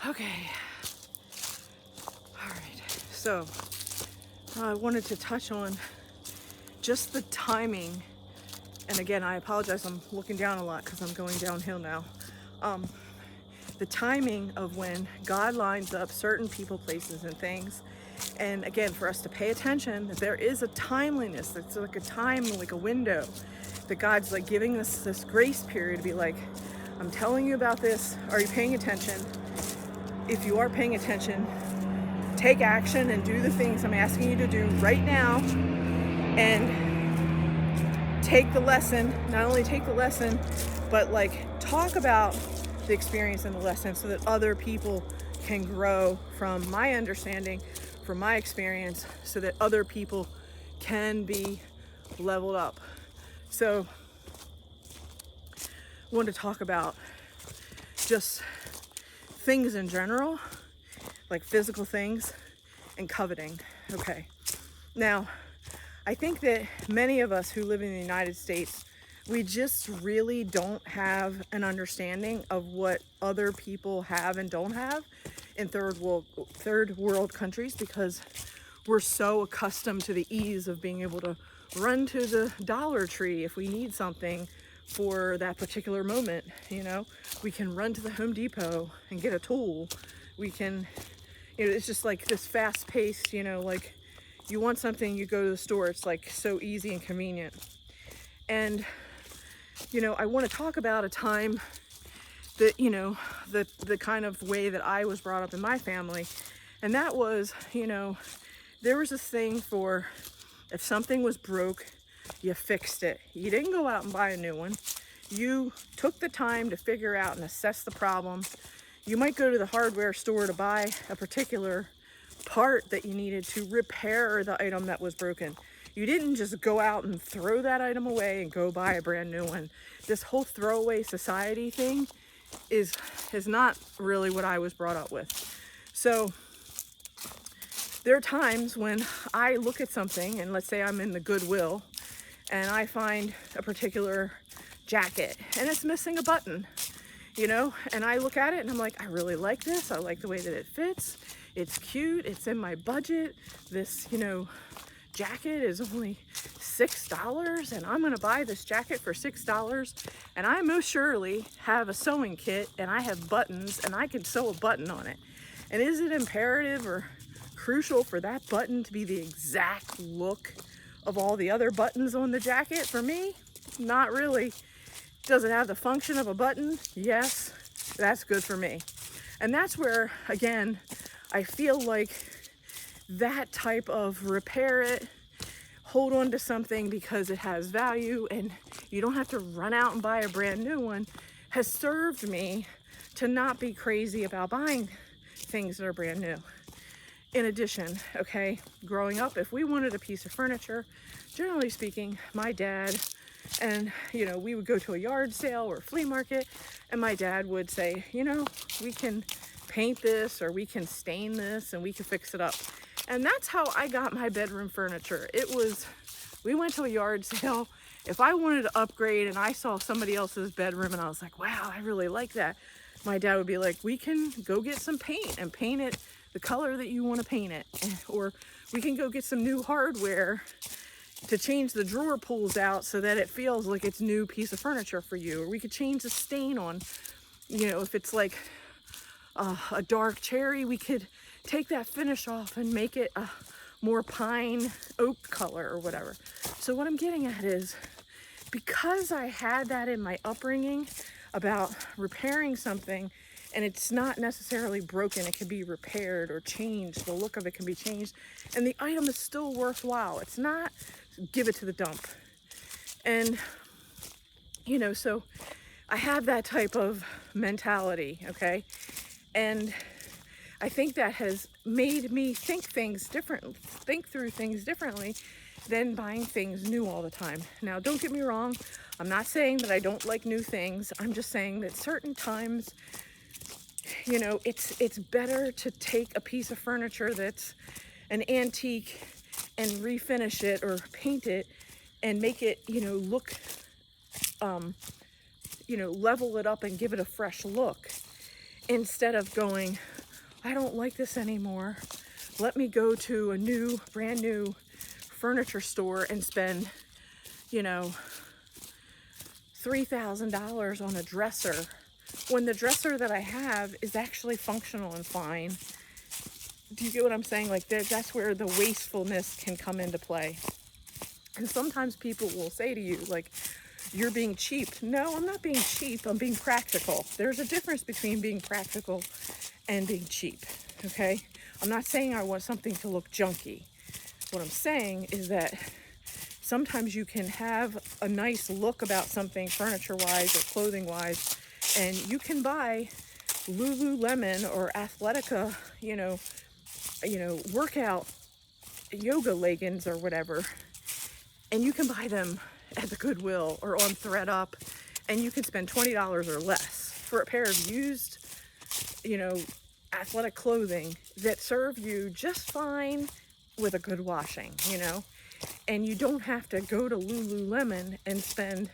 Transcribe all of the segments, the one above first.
Okay. All right. So I wanted to touch on just the timing. And again, I apologize. I'm looking down a lot because I'm going downhill now. Um, the timing of when God lines up certain people, places, and things. And again, for us to pay attention, that there is a timeliness. It's like a time, like a window, that God's like giving us this grace period to be like, I'm telling you about this. Are you paying attention? If you are paying attention, take action and do the things I'm asking you to do right now, and take the lesson. Not only take the lesson, but like talk about the experience and the lesson so that other people can grow from my understanding, from my experience, so that other people can be leveled up. So I want to talk about just things in general, like physical things, and coveting. Okay. Now, I think that many of us who live in the United States, we just really don't have an understanding of what other people have and don't have in third world countries, because we're so accustomed to the ease of being able to run to the Dollar Tree if we need something for that particular moment. We can run to the Home Depot and get a tool. We can, it's just like this fast paced, like you want something, you go to the store. It's like so easy and convenient. And, I want to talk about a time that, the kind of way that I was brought up in my family. And that was, there was this thing for, if something was broke, you fixed it. You didn't go out and buy a new one. You took the time to figure out and assess the problem. You might go to the hardware store to buy a particular part that you needed to repair the item that was broken. You didn't just go out and throw that item away and go buy a brand new one. This whole throwaway society thing is not really what I was brought up with. So there are times when I look at something, and let's say I'm in the Goodwill and I find a particular jacket and it's missing a button, and I look at it and I'm like, I really like this. I like the way that it fits. It's cute. It's in my budget. This, jacket is only $6, and I'm going to buy this jacket for $6. And I most surely have a sewing kit, and I have buttons, and I can sew a button on it. And is it imperative or crucial for that button to be the exact look of all the other buttons on the jacket? For me, not really. Does it have the function of a button? Yes, that's good for me. And that's where, again, I feel like that type of repair it, hold on to something because it has value and you don't have to run out and buy a brand new one, has served me to not be crazy about buying things that are brand new. In addition, okay, growing up, if we wanted a piece of furniture, generally speaking, my dad and, we would go to a yard sale or flea market, and my dad would say, we can paint this or we can stain this and we can fix it up. And that's how I got my bedroom furniture. We went to a yard sale. If I wanted to upgrade and I saw somebody else's bedroom and I was like, wow, I really like that, my dad would be like, we can go get some paint and paint it the color that you want to paint it. Or we can go get some new hardware to change the drawer pulls out so that it feels like it's new piece of furniture for you. Or we could change the stain on, if it's like a dark cherry, we could take that finish off and make it a more pine oak color or whatever. So what I'm getting at is, because I had that in my upbringing about repairing something, and it's not necessarily broken, it can be repaired or changed, the look of it can be changed, and the item is still worthwhile. It's not give it to the dump. And so I have that type of mentality, okay? And I think that has made me think through things differently than buying things new all the time. Now, don't get me wrong. I'm not saying that I don't like new things. I'm just saying that certain times, it's better to take a piece of furniture that's an antique and refinish it or paint it and make it, look, level it up and give it a fresh look, instead of going I don't like this anymore. Let me go to a new, brand new furniture store and spend, you know, $3,000 on a dresser when the dresser that I have is actually functional and fine. Do you get what I'm saying? Like, that's where the wastefulness can come into play. And sometimes people will say to you, like, you're being cheap. No, I'm not being cheap. I'm being practical. There's a difference between being practical and being cheap, okay? I'm not saying I want something to look junky. What I'm saying is that sometimes you can have a nice look about something furniture-wise or clothing-wise, and you can buy Lululemon or Athletica, workout yoga leggings or whatever, and you can buy them at the Goodwill or on ThredUp, and you can spend $20 or less for a pair of used, athletic clothing that serve you just fine with a good washing, and you don't have to go to Lululemon and spend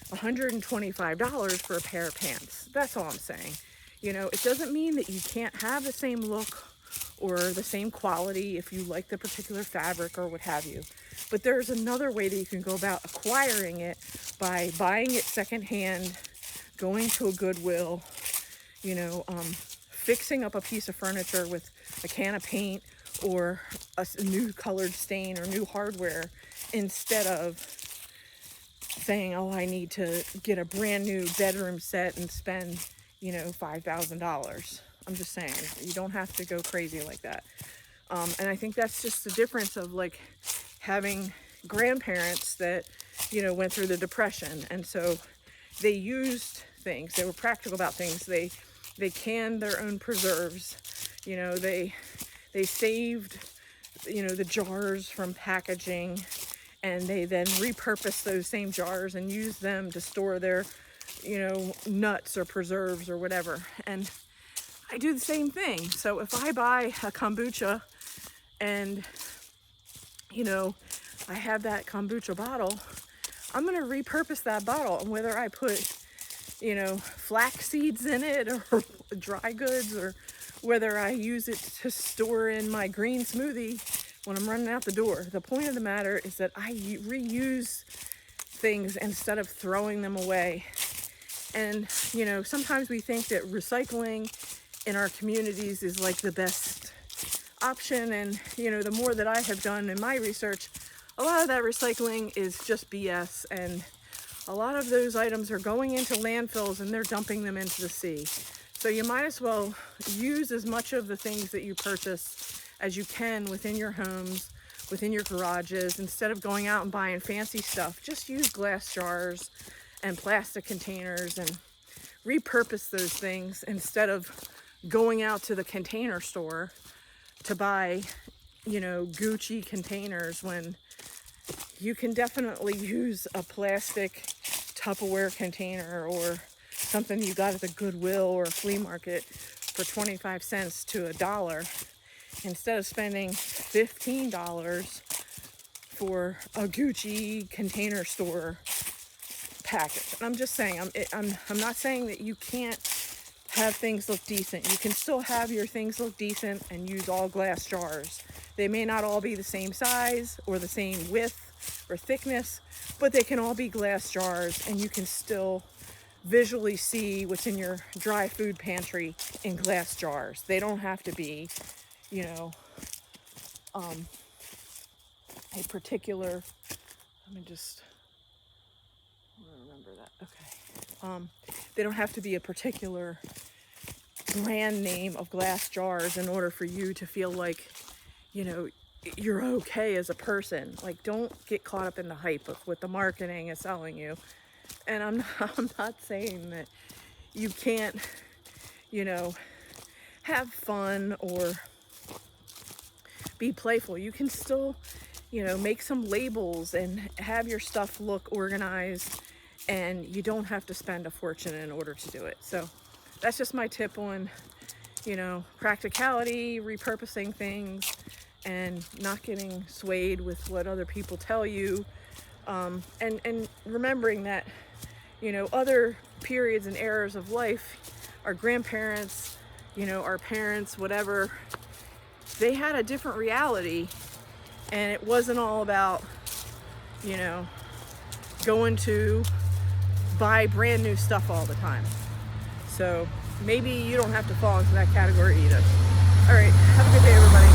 $125 for a pair of pants. That's all I'm saying. It doesn't mean that you can't have the same look or the same quality if you like the particular fabric or what have you. But there's another way that you can go about acquiring it by buying it secondhand, going to a Goodwill, fixing up a piece of furniture with a can of paint or a new colored stain or new hardware, instead of saying, oh, I need to get a brand new bedroom set and spend, $5,000. I'm just saying, you don't have to go crazy like that. And I think that's just the difference of like having grandparents that, went through the Depression. And so they used things, they were practical about things. They canned their own preserves, they saved, the jars from packaging, and they then repurposed those same jars and used them to store their, nuts or preserves or whatever. And I do the same thing. So if I buy a kombucha and, I have that kombucha bottle, I'm going to repurpose that bottle. And whether I put, flax seeds in it or dry goods, or whether I use it to store in my green smoothie when I'm running out the door. The point of the matter is that I reuse things instead of throwing them away. And, sometimes we think that recycling in our communities is like the best option. And, the more that I have done in my research, a lot of that recycling is just BS. And a lot of those items are going into landfills and they're dumping them into the sea. So you might as well use as much of the things that you purchase as you can within your homes, within your garages. Instead of going out and buying fancy stuff, just use glass jars and plastic containers and repurpose those things instead of going out to the container store to buy, Gucci containers, when you can definitely use a plastic Tupperware container or something you got at the Goodwill or a flea market for 25 cents to $1, instead of spending $15 for a Gucci container store package. And I'm just saying, I'm not saying that you can't have things look decent. You can still have your things look decent and use all glass jars. They may not all be the same size or the same width or thickness, but they can all be glass jars, and you can still visually see what's in your dry food pantry in glass jars. They don't have to be, a particular, let me just remember that. Okay. They don't have to be a particular brand name of glass jars in order for you to feel like, you're okay as a person. Like, don't get caught up in the hype of what the marketing is selling you. And I'm not saying that you can't, have fun or be playful. You can still, make some labels and have your stuff look organized, and you don't have to spend a fortune in order to do it. So that's just my tip on, practicality, repurposing things, and not getting swayed with what other people tell you. And remembering that, other periods and eras of life, our grandparents, you know, our parents, whatever, they had a different reality, and it wasn't all about, you know, going to buy brand new stuff all the time. So maybe you don't have to fall into that category either. All right, have a good day, everybody.